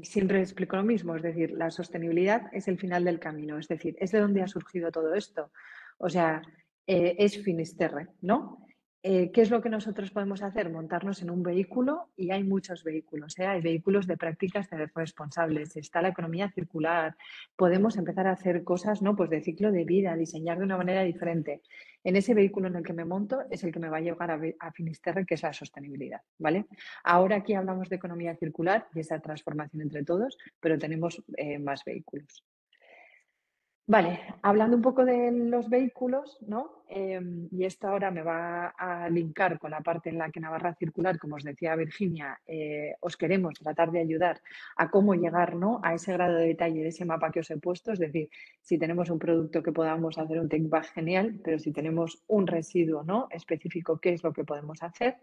Speaker 1: siempre explico lo mismo, es decir, la sostenibilidad es el final del camino, es decir, es de donde ha surgido todo esto. O sea, es Finisterre, ¿no? ¿Qué es lo que nosotros podemos hacer? Montarnos en un vehículo, y hay muchos vehículos, ¿eh? Hay vehículos de prácticas de responsables, está la economía circular, podemos empezar a hacer cosas, ¿no? Pues de ciclo de vida, diseñar de una manera diferente. En ese vehículo en el que me monto es el que me va a llevar a Finisterre, que es la sostenibilidad, ¿vale? Ahora aquí hablamos de economía circular y esa transformación entre todos, pero tenemos más vehículos. Vale, hablando un poco de los vehículos, ¿no? Y esto ahora me va a linkar con la parte en la que Navarra Circular, como os decía Virginia, os queremos tratar de ayudar a cómo llegar, ¿no?, a ese grado de detalle de ese mapa que os he puesto. Es decir, si tenemos un producto que podamos hacer un take back, genial, pero si tenemos un residuo, ¿no?, específico, ¿qué es lo que podemos hacer?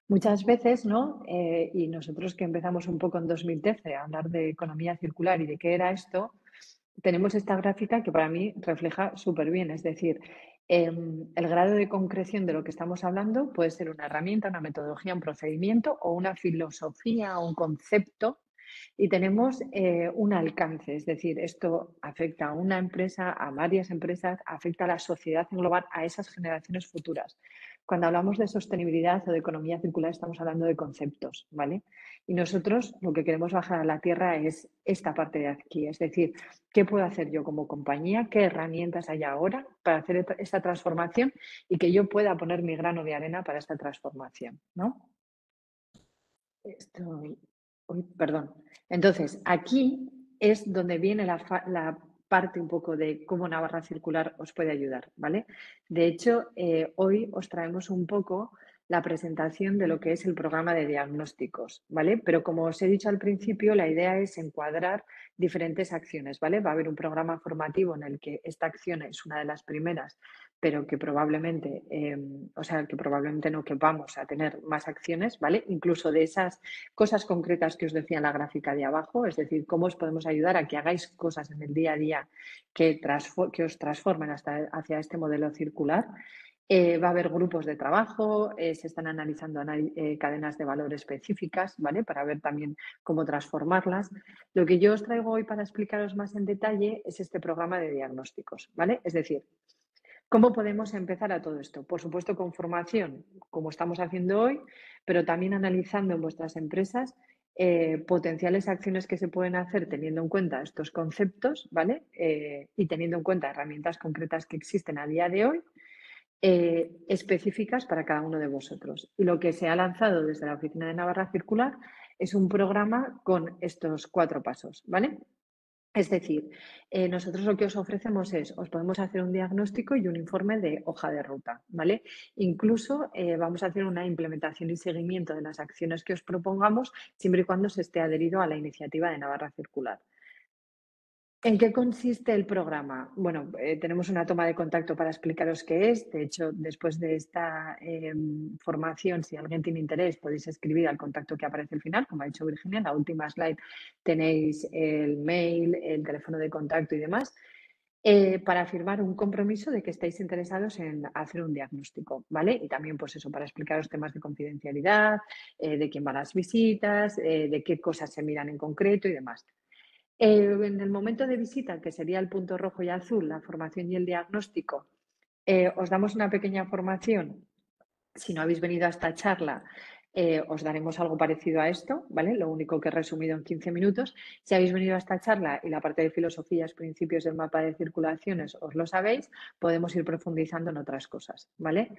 Speaker 1: Muchas veces, ¿no? Y nosotros que empezamos un poco en 2013 a hablar de economía circular y de qué era esto, tenemos esta gráfica que para mí refleja súper bien. Es decir, el grado de concreción de lo que estamos hablando puede ser una herramienta, una metodología, un procedimiento o una filosofía o un concepto, y tenemos un alcance. Es decir, esto afecta a una empresa, a varias empresas, afecta a la sociedad en global, a esas generaciones futuras. Cuando hablamos de sostenibilidad o de economía circular estamos hablando de conceptos, ¿vale? Y nosotros lo que queremos bajar a la tierra es esta parte de aquí. Es decir, ¿qué puedo hacer yo como compañía? ¿Qué herramientas hay ahora para hacer esta transformación y que yo pueda poner mi grano de arena para esta transformación, ¿no? Estoy, uy, perdón. Entonces, aquí es donde viene la parte un poco de cómo Navarra Circular os puede ayudar, ¿vale? De hecho, hoy os traemos un poco la presentación de lo que es el programa de diagnósticos, ¿vale? Pero como os he dicho al principio, la idea es encuadrar diferentes acciones, ¿vale? Va a haber un programa formativo en el que esta acción es una de las primeras, pero que probablemente, o sea, que probablemente no, que vamos a tener más acciones, ¿vale? Incluso de esas cosas concretas que os decía en la gráfica de abajo, es decir, cómo os podemos ayudar a que hagáis cosas en el día a día que os transformen hacia este modelo circular. Va a haber grupos de trabajo, se están analizando cadenas de valor específicas, ¿vale? Para ver también cómo transformarlas. Lo que yo os traigo hoy para explicaros más en detalle es este programa de diagnósticos, ¿vale? Es decir, ¿cómo podemos empezar a todo esto? Por supuesto, con formación, como estamos haciendo hoy, pero también analizando en vuestras empresas potenciales acciones que se pueden hacer teniendo en cuenta estos conceptos, ¿vale? Y teniendo en cuenta herramientas concretas que existen a día de hoy, específicas para cada uno de vosotros. Y lo que se ha lanzado desde la Oficina de Navarra Circular es un programa con estos 4 pasos, ¿vale? Es decir, nosotros lo que os ofrecemos es, os podemos hacer un diagnóstico y un informe de hoja de ruta, ¿vale? Incluso vamos a hacer una implementación y seguimiento de las acciones que os propongamos, siempre y cuando se esté adherido a la iniciativa de Navarra Circular. ¿En qué consiste el programa? Bueno, tenemos una toma de contacto para explicaros qué es. De hecho, después de esta formación, si alguien tiene interés, podéis escribir al contacto que aparece al final, como ha dicho Virginia. En la última slide tenéis el mail, el teléfono de contacto y demás, para firmar un compromiso de que estáis interesados en hacer un diagnóstico, ¿vale? Y también, pues eso, para explicaros temas de confidencialidad, de quién van las visitas, de qué cosas se miran en concreto y demás. En el momento de visita, que sería el punto rojo y azul, la formación y el diagnóstico, os damos una pequeña formación. Si no habéis venido a esta charla, os daremos algo parecido a esto, ¿vale? Lo único que he resumido en 15 minutos. Si habéis venido a esta charla y la parte de filosofías, principios del mapa de circulaciones os lo sabéis, podemos ir profundizando en otras cosas, ¿vale?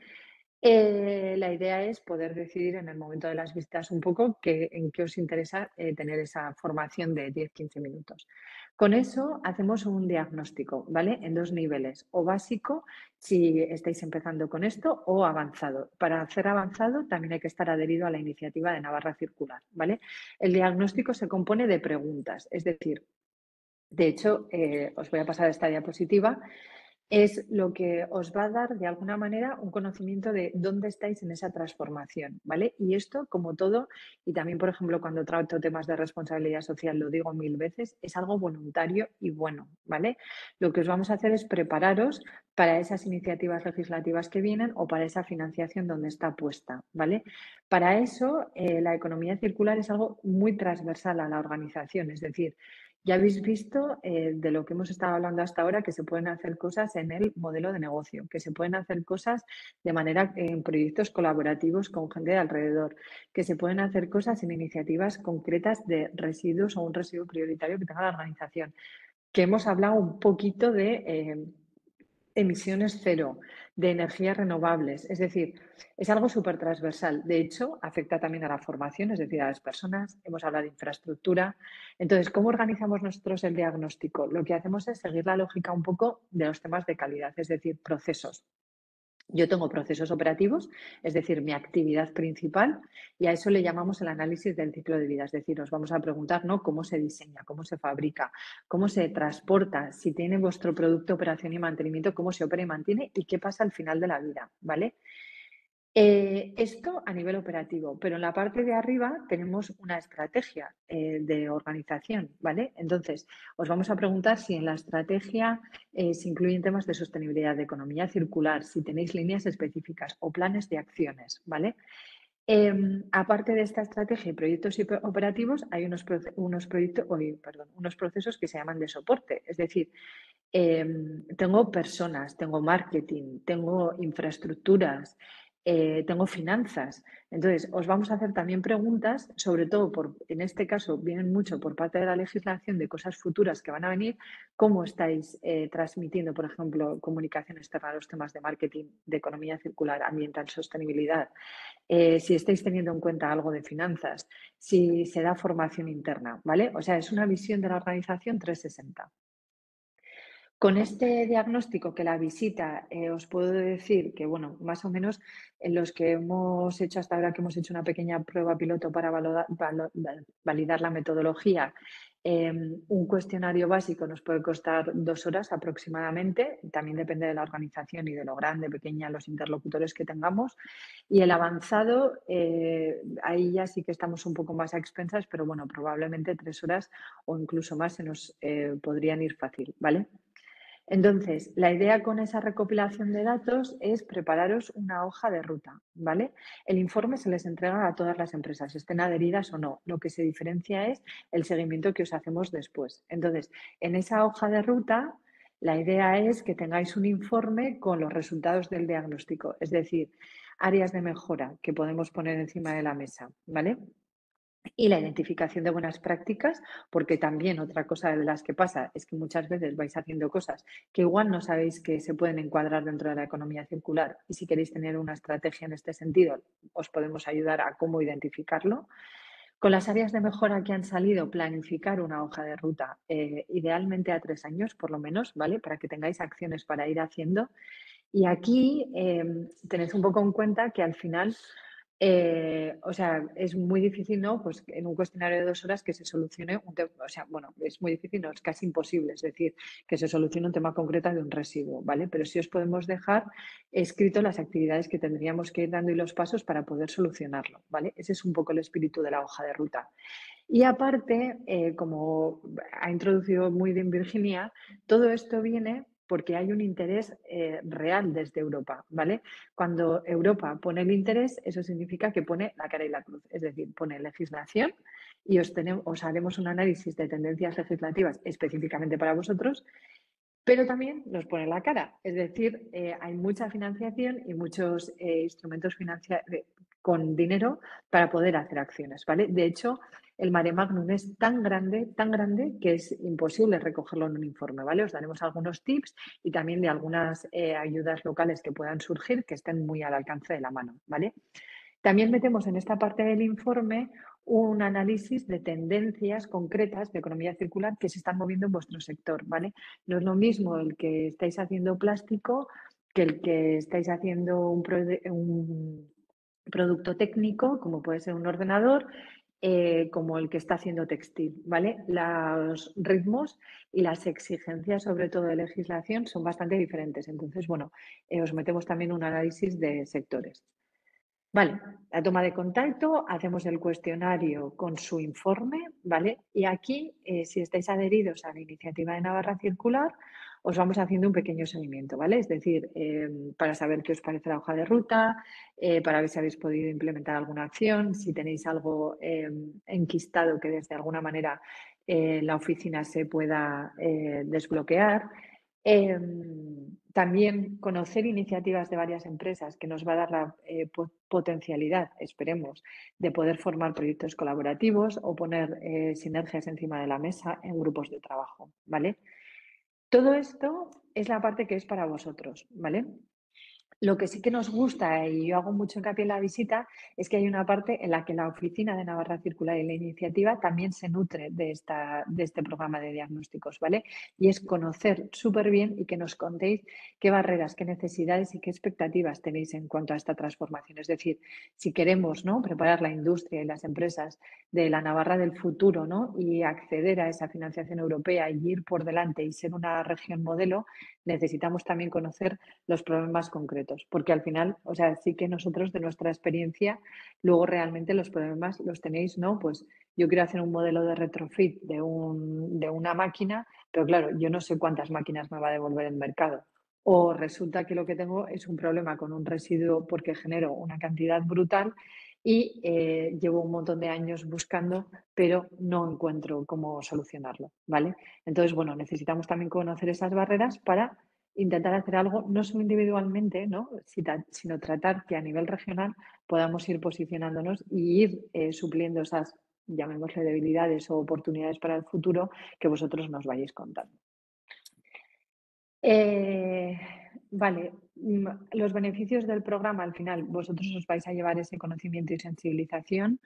Speaker 1: La idea es poder decidir en el momento de las visitas un poco en qué os interesa tener esa formación de 10-15 minutos. Con eso hacemos un diagnóstico, ¿vale? En 2 niveles, o básico, si estáis empezando con esto, o avanzado. Para hacer avanzado también hay que estar adherido a la iniciativa de Navarra Circular, ¿vale? El diagnóstico se compone de preguntas, es decir, de hecho, os voy a pasar esta diapositiva. Es lo que os va a dar de alguna manera un conocimiento de dónde estáis en esa transformación, ¿vale? Y esto, como todo, y también, por ejemplo, cuando trato temas de responsabilidad social, lo digo 1000 veces, es algo voluntario y bueno, ¿vale? Lo que os vamos a hacer es prepararos para esas iniciativas legislativas que vienen o para esa financiación donde está puesta, ¿vale? Para eso, la economía circular es algo muy transversal a la organización, es decir, ya habéis visto de lo que hemos estado hablando hasta ahora, que se pueden hacer cosas en el modelo de negocio, que se pueden hacer cosas de manera en proyectos colaborativos con gente de alrededor, que se pueden hacer cosas en iniciativas concretas de residuos o un residuo prioritario que tenga la organización, que hemos hablado un poquito de emisiones cero, de energías renovables. Es decir, es algo súper transversal. De hecho, afecta también a la formación, es decir, a las personas. Hemos hablado de infraestructura. Entonces, ¿cómo organizamos nosotros el diagnóstico? Lo que hacemos es seguir la lógica un poco de los temas de calidad, es decir, procesos. Yo tengo procesos operativos, es decir, mi actividad principal, y a eso le llamamos el análisis del ciclo de vida. Es decir, nos vamos a preguntar, ¿no?, cómo se diseña, cómo se fabrica, cómo se transporta, si tiene vuestro producto, operación y mantenimiento, cómo se opera y mantiene y qué pasa al final de la vida, ¿vale? Esto a nivel operativo, pero en la parte de arriba tenemos una estrategia de organización, ¿vale? Entonces, os vamos a preguntar si en la estrategia se incluyen temas de sostenibilidad, de economía circular, si tenéis líneas específicas o planes de acciones, ¿vale? Aparte de esta estrategia y proyectos operativos, hay unos procesos que se llaman de soporte, es decir, tengo personas, tengo marketing, tengo infraestructuras, tengo finanzas. Entonces, os vamos a hacer también preguntas, sobre todo en este caso, vienen mucho por parte de la legislación de cosas futuras que van a venir, cómo estáis transmitiendo, por ejemplo, comunicación externa a los temas de marketing, de economía circular, ambiental, sostenibilidad, si estáis teniendo en cuenta algo de finanzas, si se da formación interna, ¿vale? O sea, es una visión de la organización 360. Con este diagnóstico que la visita, os puedo decir que, bueno, más o menos en los que hemos hecho hasta ahora, que hemos hecho una pequeña prueba piloto para validar la metodología, un cuestionario básico nos puede costar 2 horas aproximadamente, también depende de la organización y de lo grande, pequeña, los interlocutores que tengamos. Y el avanzado, ahí ya sí que estamos un poco más a expensas, pero bueno, probablemente 3 horas o incluso más se nos podrían ir fácil, ¿vale? Entonces, la idea con esa recopilación de datos es prepararos una hoja de ruta, ¿vale? El informe se les entrega a todas las empresas, estén adheridas o no. Lo que se diferencia es el seguimiento que os hacemos después. Entonces, en esa hoja de ruta, la idea es que tengáis un informe con los resultados del diagnóstico, es decir, áreas de mejora que podemos poner encima de la mesa, ¿vale? Y la identificación de buenas prácticas, porque también otra cosa de las que pasa es que muchas veces vais haciendo cosas que igual no sabéis que se pueden encuadrar dentro de la economía circular, y si queréis tener una estrategia en este sentido, os podemos ayudar a cómo identificarlo. Con las áreas de mejora que han salido, planificar una hoja de ruta, idealmente a 3 años por lo menos, ¿vale? Para que tengáis acciones para ir haciendo. Y aquí tenéis un poco en cuenta que al final, o sea, es muy difícil, ¿no? Pues en un cuestionario de 2 horas que se solucione un tema, o sea, bueno, es muy difícil, no, es casi imposible, es decir, que se solucione un tema concreto de un residuo, ¿vale? Pero sí os podemos dejar escrito las actividades que tendríamos que ir dando y los pasos para poder solucionarlo, ¿vale? Ese es un poco el espíritu de la hoja de ruta. Y aparte, como ha introducido muy bien Virginia, todo esto viene porque hay un interés real desde Europa, ¿vale? Cuando Europa pone el interés, eso significa que pone la cara y la cruz, es decir, pone legislación y os haremos un análisis de tendencias legislativas específicamente para vosotros, pero también nos pone la cara, es decir, hay mucha financiación y muchos instrumentos con dinero para poder hacer acciones, ¿vale? De hecho, el mare magnum es tan grande que es imposible recogerlo en un informe, ¿vale? Os daremos algunos tips y también de algunas ayudas locales que puedan surgir que estén muy al alcance de la mano, ¿vale? También metemos en esta parte del informe un análisis de tendencias concretas de economía circular que se están moviendo en vuestro sector, ¿vale? No es lo mismo el que estáis haciendo plástico que el que estáis haciendo un producto técnico, como puede ser un ordenador, como el que está haciendo textil, ¿vale? Los ritmos y las exigencias, sobre todo de legislación, son bastante diferentes. Entonces, bueno, os metemos también un análisis de sectores. Vale, la toma de contacto, hacemos el cuestionario con su informe, ¿vale? Y aquí, si estáis adheridos a la iniciativa de Navarra Circular, os vamos haciendo un pequeño seguimiento, ¿vale? Es decir, para saber qué os parece la hoja de ruta, para ver si habéis podido implementar alguna acción, si tenéis algo enquistado que desde alguna manera la oficina se pueda desbloquear. También conocer iniciativas de varias empresas que nos va a dar la potencialidad, esperemos, de poder formar proyectos colaborativos o poner sinergias encima de la mesa en grupos de trabajo, ¿vale? Todo esto es la parte que es para vosotros, ¿vale? Lo que sí que nos gusta, y yo hago mucho hincapié en la visita, es que hay una parte en la que la oficina de Navarra Circular y la iniciativa también se nutre de este programa de diagnósticos, ¿vale? Y es conocer súper bien y que nos contéis qué barreras, qué necesidades y qué expectativas tenéis en cuanto a esta transformación. Es decir, si queremos, ¿no?, preparar la industria y las empresas de la Navarra del futuro, ¿no?, y acceder a esa financiación europea y ir por delante y ser una región modelo, necesitamos también conocer los problemas concretos, porque al final, o sea, sí que nosotros de nuestra experiencia, luego realmente los problemas los tenéis, ¿no? Pues yo quiero hacer un modelo de retrofit de una máquina, pero claro, yo no sé cuántas máquinas me va a devolver el mercado. O resulta que lo que tengo es un problema con un residuo porque genero una cantidad brutal y llevo un montón de años buscando, pero no encuentro cómo solucionarlo, ¿vale? Entonces, bueno, necesitamos también conocer esas barreras para intentar hacer algo, no solo individualmente, ¿no?, sino tratar que a nivel regional podamos ir posicionándonos y ir supliendo esas, llamémosle, debilidades o oportunidades para el futuro que vosotros nos vayáis contando. Eh, vale, los beneficios del programa, al final, vosotros os vais a llevar ese conocimiento y sensibilización,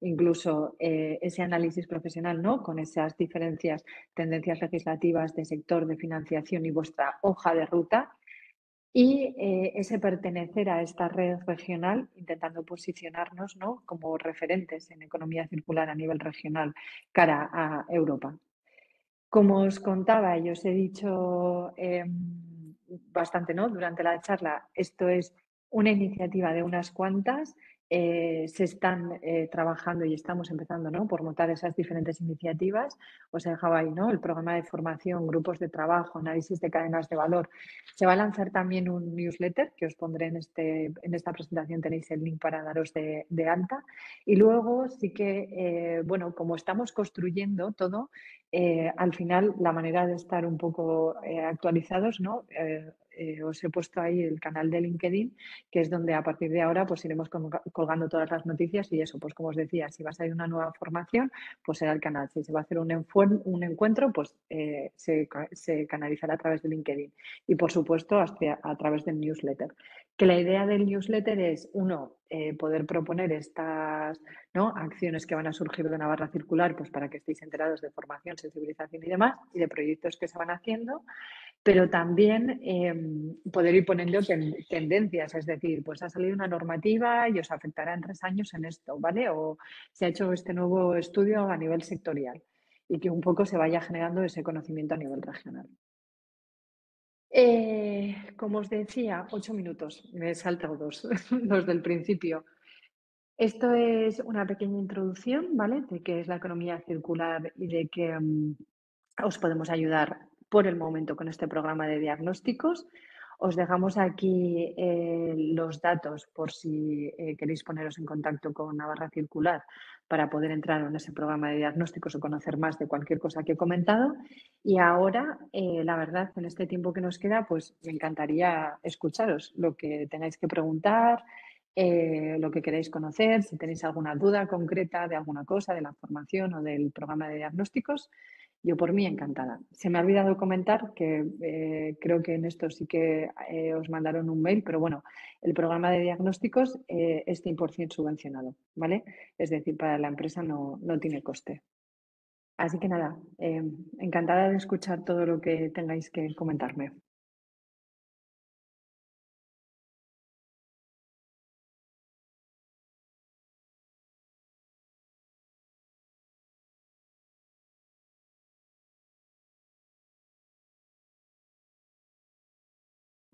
Speaker 1: incluso ese análisis profesional, ¿no?, con esas diferencias, tendencias legislativas de sector, de financiación y vuestra hoja de ruta. Y ese pertenecer a esta red regional, intentando posicionarnos, ¿no?, como referentes en economía circular a nivel regional cara a Europa. Como os contaba y os he dicho bastante, ¿no?, durante la charla, esto es una iniciativa de unas cuantas. Se están trabajando y estamos empezando, ¿no?, por montar esas diferentes iniciativas. Os he dejado ahí, ¿no?, el programa de formación, grupos de trabajo, análisis de cadenas de valor. Se va a lanzar también un newsletter que os pondré en esta presentación, tenéis el link para daros de alta. Y luego sí que, bueno, como estamos construyendo todo, al final, la manera de estar un poco actualizados, ¿no? Os he puesto ahí el canal de LinkedIn, que es donde a partir de ahora pues iremos colgando todas las noticias y eso, pues como os decía, si va a salir una nueva formación, pues será el canal. Si se va a hacer un encuentro, pues se canalizará a través de LinkedIn. Y por supuesto, a través del newsletter. Que la idea del newsletter es, uno, poder proponer estas, ¿no?, acciones que van a surgir de Navarra Circular, pues para que estéis enterados de formación, sensibilización y demás, y de proyectos que se van haciendo, pero también poder ir poniendo tendencias, es decir, pues ha salido una normativa y os afectará en 3 años en esto, ¿vale? O se ha hecho este nuevo estudio a nivel sectorial y que un poco se vaya generando ese conocimiento a nivel regional. Como os decía, 8 minutos, me he saltado dos, los del principio. Esto es una pequeña introducción, ¿vale?, de qué es la economía circular y de qué os podemos ayudar por el momento con este programa de diagnósticos. Os dejamos aquí los datos por si queréis poneros en contacto con Navarra Circular para poder entrar en ese programa de diagnósticos o conocer más de cualquier cosa que he comentado. Y ahora, la verdad, en este tiempo que nos queda, pues me encantaría escucharos lo que tengáis que preguntar, lo que queréis conocer, si tenéis alguna duda concreta de alguna cosa, de la formación o del programa de diagnósticos. Yo por mí encantada. Se me ha olvidado comentar que creo que en esto sí que os mandaron un mail, pero bueno, el programa de diagnósticos es 100% subvencionado, ¿vale? Es decir, para la empresa no tiene coste. Así que nada, encantada de escuchar todo lo que tengáis que comentarme.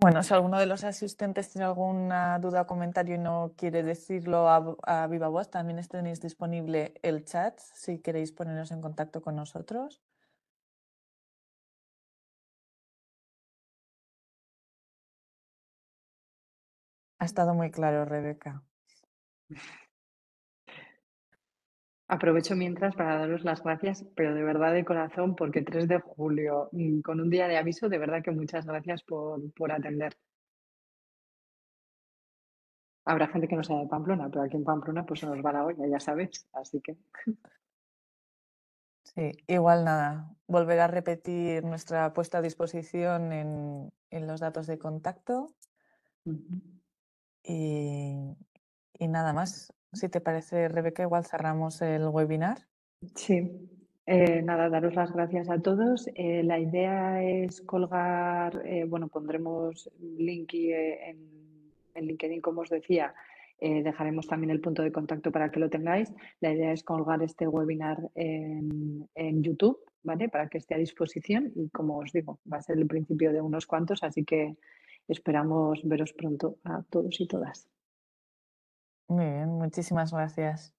Speaker 2: Bueno, si alguno de los asistentes tiene alguna duda o comentario y no quiere decirlo a viva voz, también tenéis disponible el chat si queréis poneros en contacto con nosotros. Ha estado muy claro, Rebeca.
Speaker 1: Aprovecho mientras para daros las gracias, pero de verdad de corazón, porque 3 de julio, con un día de aviso, de verdad que muchas gracias por atender. Habrá gente que no sea de Pamplona, pero aquí en Pamplona pues se nos va la olla, ya sabes, así que
Speaker 2: Sí, igual nada, volver a repetir nuestra puesta a disposición en los datos de contacto
Speaker 1: Ujú.
Speaker 2: y, y nada más. Si te parece, Rebeca, igual cerramos el webinar.
Speaker 1: Sí, nada, daros las gracias a todos. La idea es colgar, bueno, pondremos link en LinkedIn, como os decía. Dejaremos también el punto de contacto para que lo tengáis. La idea es colgar este webinar en YouTube, ¿vale? Para que esté a disposición y, como os digo, va a ser el principio de unos cuantos, así que esperamos veros pronto a todos y todas.
Speaker 2: Muy bien, muchísimas gracias.